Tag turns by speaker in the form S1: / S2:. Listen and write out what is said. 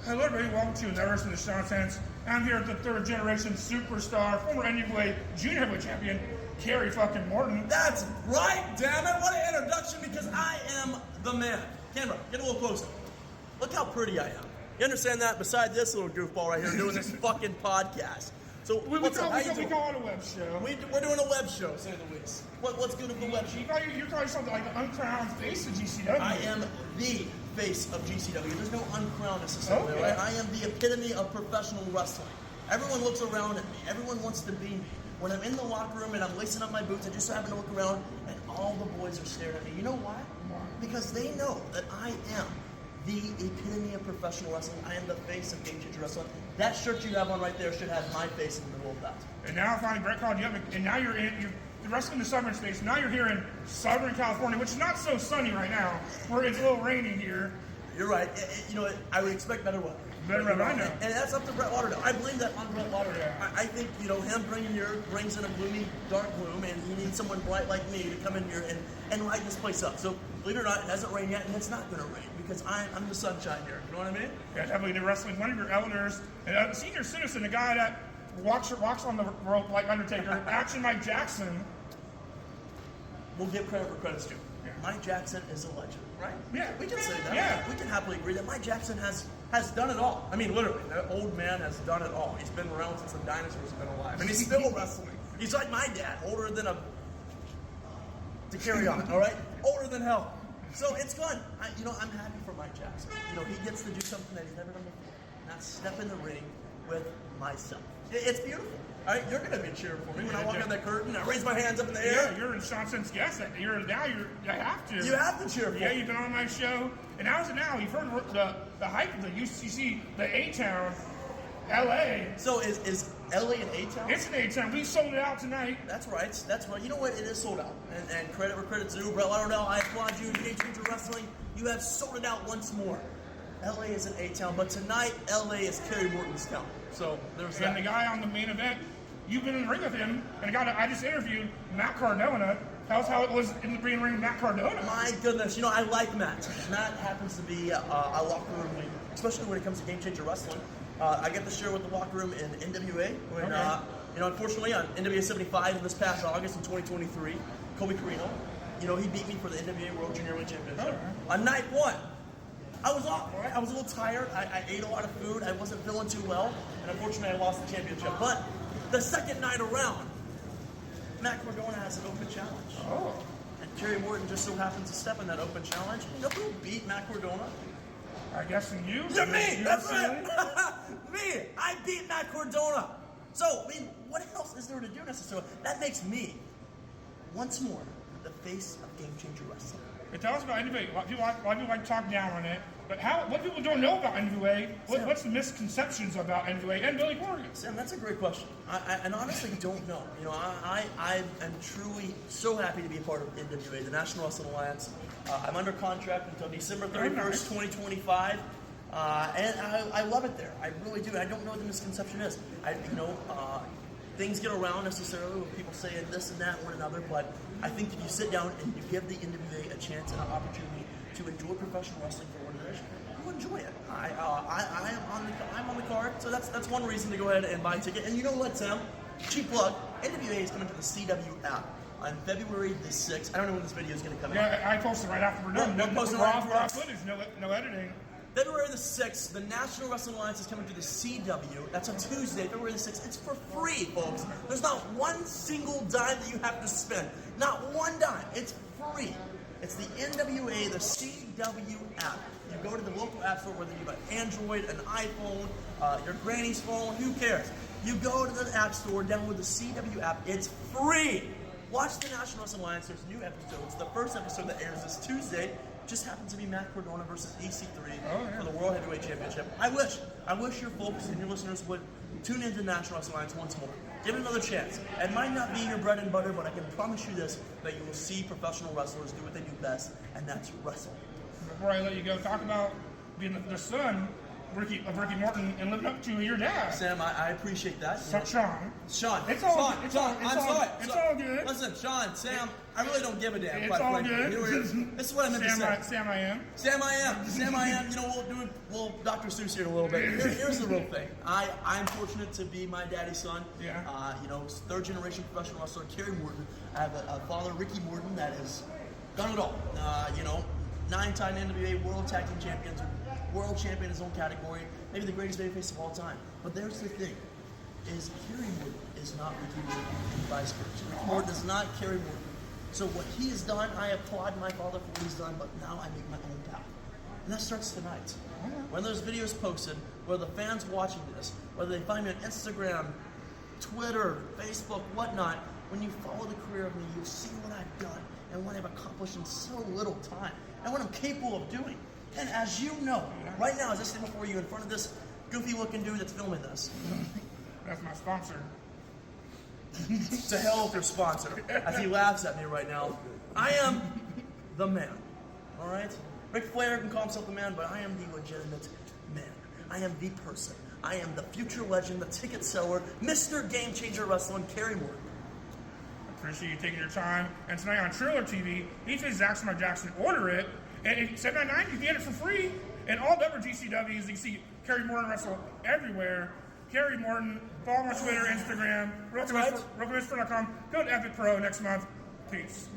S1: Hello everybody, welcome to the Wrestling with Sean Sense. I'm here with the third generation superstar, former NWA junior heavyweight champion, Kerry fucking Morton.
S2: That's right, damn it! What an introduction, because I am the man. Camera, get a little closer. Look how pretty I am. You understand that? Beside this little goofball right here doing this fucking podcast. So
S1: We call it a web show.
S2: We're doing a web show, say the least. What's good of the web show?
S1: You call yourself like the uncrowned face of GCW.
S2: I am the face of GCW. There's no uncrowned necessarily,
S1: Okay.
S2: right? I am the epitome of professional wrestling. Everyone looks around at me. Everyone wants to be me. When I'm in the locker room and I'm lacing up my boots, I just happen to look around and all the boys are staring at me. You know why? Because they know that I am the epitome of professional wrestling. I am the face of Game Changer Wrestling. That shirt you have on right there should have my face in the middle of that.
S1: And now finally Brett called you up, and now you're wrestling in the southern states. Now you're here in Southern California, which is not so sunny right now. Where it's a little rainy here.
S2: You're right. You know, I would expect better weather.
S1: Better weather, I know.
S2: And that's up to Brett Lauderdale. I blame that on Brett Lauderdale.
S1: Yeah.
S2: I think, you know, him bringing here brings in a gloomy, dark gloom, and he needs someone bright like me to come in here and light this place up. So, believe it or not, it hasn't rained yet, and it's not going to rain, because I'm the sunshine here. You know what I mean?
S1: Yeah, definitely the wrestling. One of your elders, a senior citizen, a guy that walks on the rope like Undertaker, Action Mike Jackson.
S2: We'll give credit where credit's due.
S1: Yeah.
S2: Mike Jackson is a legend, right?
S1: Yeah.
S2: We can say that.
S1: Yeah.
S2: We can happily agree that Mike Jackson has done it all. I mean, literally, that old man has done it all. He's been around since the dinosaurs have been alive, and he's still wrestling. He's like my dad, older than to carry on, all right? Older than hell. So it's fun. I'm happy for Mike Jackson. You know, he gets to do something that he's never done before, and that's step in the ring with myself. It's beautiful. All right, you're gonna be cheering for me when I walk out that curtain. I raise my hands up in the air.
S1: Yeah, you're in Sean Sense guest. You have to.
S2: You have to cheer for me.
S1: Yeah, you've been on my show, and how's it now? You've heard the hype of the UCC, the A-Town, LA.
S2: So is LA an A-Town?
S1: It's an A-Town. We sold it out tonight.
S2: That's right. That's right. You know what? It is sold out. And credit where credit's due. Brett Lauderdale, I applaud you. Game Changer Wrestling, you have sold it out once more. LA is an A-Town, but tonight LA is Kerry Morton's town. So there's that.
S1: And the guy on the main event, you've been in the ring with him, and I just interviewed Matt Cardona. How's how it was in the ring with Matt Cardona?
S2: My goodness, you know, I like Matt. Matt happens to be a locker room leader, especially when it comes to Game Changer Wrestling. I get to share with the locker room in NWA. When, unfortunately, on NWA 75 this past August in 2023, Kobe Carino, he beat me for the NWA World Junior Heavyweight Championship. On night one, I was off, all right? I was a little tired. I ate a lot of food. I wasn't feeling too well. And unfortunately, I lost the championship. But the second night around, Matt Cardona has an open challenge.
S1: Oh.
S2: And Kerry Morton just so happens to step in that open challenge. You know who beat Matt Cardona?
S1: I guess you.
S2: You're me! That's right! Me! I beat Matt Cardona! So, I mean, what else is there to do necessarily? That makes me, once more, the face of Game Changer Wrestling.
S1: But tell us about NWA. A lot of people like to talk down on it. But what people don't know about NWA? What's the misconceptions about NWA and Billy Corgan?
S2: Sam, that's a great question. I honestly don't know. I am truly so happy to be a part of NWA, the National Wrestling Alliance. I'm under contract until December 31st, 2025. And I love it there. I really do. I don't know what the misconception is. Things get around necessarily when people say this and that, one another, but I think if you sit down and you give the NWA a chance and an opportunity to enjoy professional wrestling for what it is, you enjoy it. I'm on the card, so that's one reason to go ahead and buy a ticket. And you know what, Sam? Cheap plug. NWA is coming to the CW app on February the 6th. I don't know when this video is going to come out.
S1: Yeah, I posted right after we're done.
S2: No
S1: raw footage, no editing.
S2: February the 6th, the National Wrestling Alliance is coming to the CW. That's on Tuesday, February the 6th. It's for free, folks. There's not one single dime that you have to spend. Not one dime. It's free. It's the NWA, the CW app. You go to the local app store, whether you have an Android, an iPhone, your granny's phone, who cares? You go to the app store, download the CW app. It's free. Watch the National Wrestling Alliance. There's new episodes. The first episode that airs this Tuesday just happens to be Matt Cardona versus EC3 for the World Heavyweight Championship. I wish your folks and your listeners would tune into the National Wrestling Alliance once more. Give it another chance. It might not be your bread and butter, but I can promise you this, that you will see professional wrestlers do what they do best, and that's wrestle.
S1: Before I let you go, talk about being the son Ricky Morton and living up to your dad.
S2: Sam, I appreciate that.
S1: Sean.
S2: Sean,
S1: It's all
S2: Sean,
S1: good. It's
S2: Sean,
S1: all- it's
S2: I'm
S1: all-
S2: sorry.
S1: it's all good.
S2: Listen, Sean, Sam, I really don't give a damn.
S1: It's
S2: quite
S1: all
S2: frankly.
S1: good.
S2: This is what I meant to say.
S1: Sam, I am.
S2: Sam, I am. You know, we'll Dr. Seuss here in a little bit. Here's the real thing. I'm fortunate to be my daddy's son.
S1: Yeah.
S2: You know, third generation professional wrestler, Kerry Morton. I have a father, Ricky Morton, that has done it all. You know, 9-time NWA World Tag Team Champions, world champion in his own category, maybe the greatest babyface of all time. But there's the thing, is Kerry Morton is not Ricky Morton and vice versa. Ricky Morton is not Kerry Morton. So what he has done, I applaud my father for what he's done, but now I make my own path. And that starts tonight. When there's videos posted, whether the fans watching this, whether they find me on Instagram, Twitter, Facebook, whatnot, when you follow the career of me, you'll see what I've done and what I've accomplished in so little time and what I'm capable of doing. And as you know, right now, as I stand before you in front of this goofy-looking dude that's filming this,
S1: That's my sponsor.
S2: to hell with your sponsor, as he laughs at me right now, I am the man, all right? Ric Flair can call himself the man, but I am the legitimate man. I am the person. I am the future legend, the ticket seller, Mr. Game Changer Wrestling, Kerry Morton.
S1: Appreciate you taking your time. And tonight on Trailer TV, he says Jackson, order it. And at $7.99, you can get it for free. And all the other GCWs, you can see Kerry Morton wrestle everywhere. Kerry Morton, follow him on Twitter, Instagram,
S2: That's right.
S1: RokuMisper.com. Go to Epic Pro next month. Peace.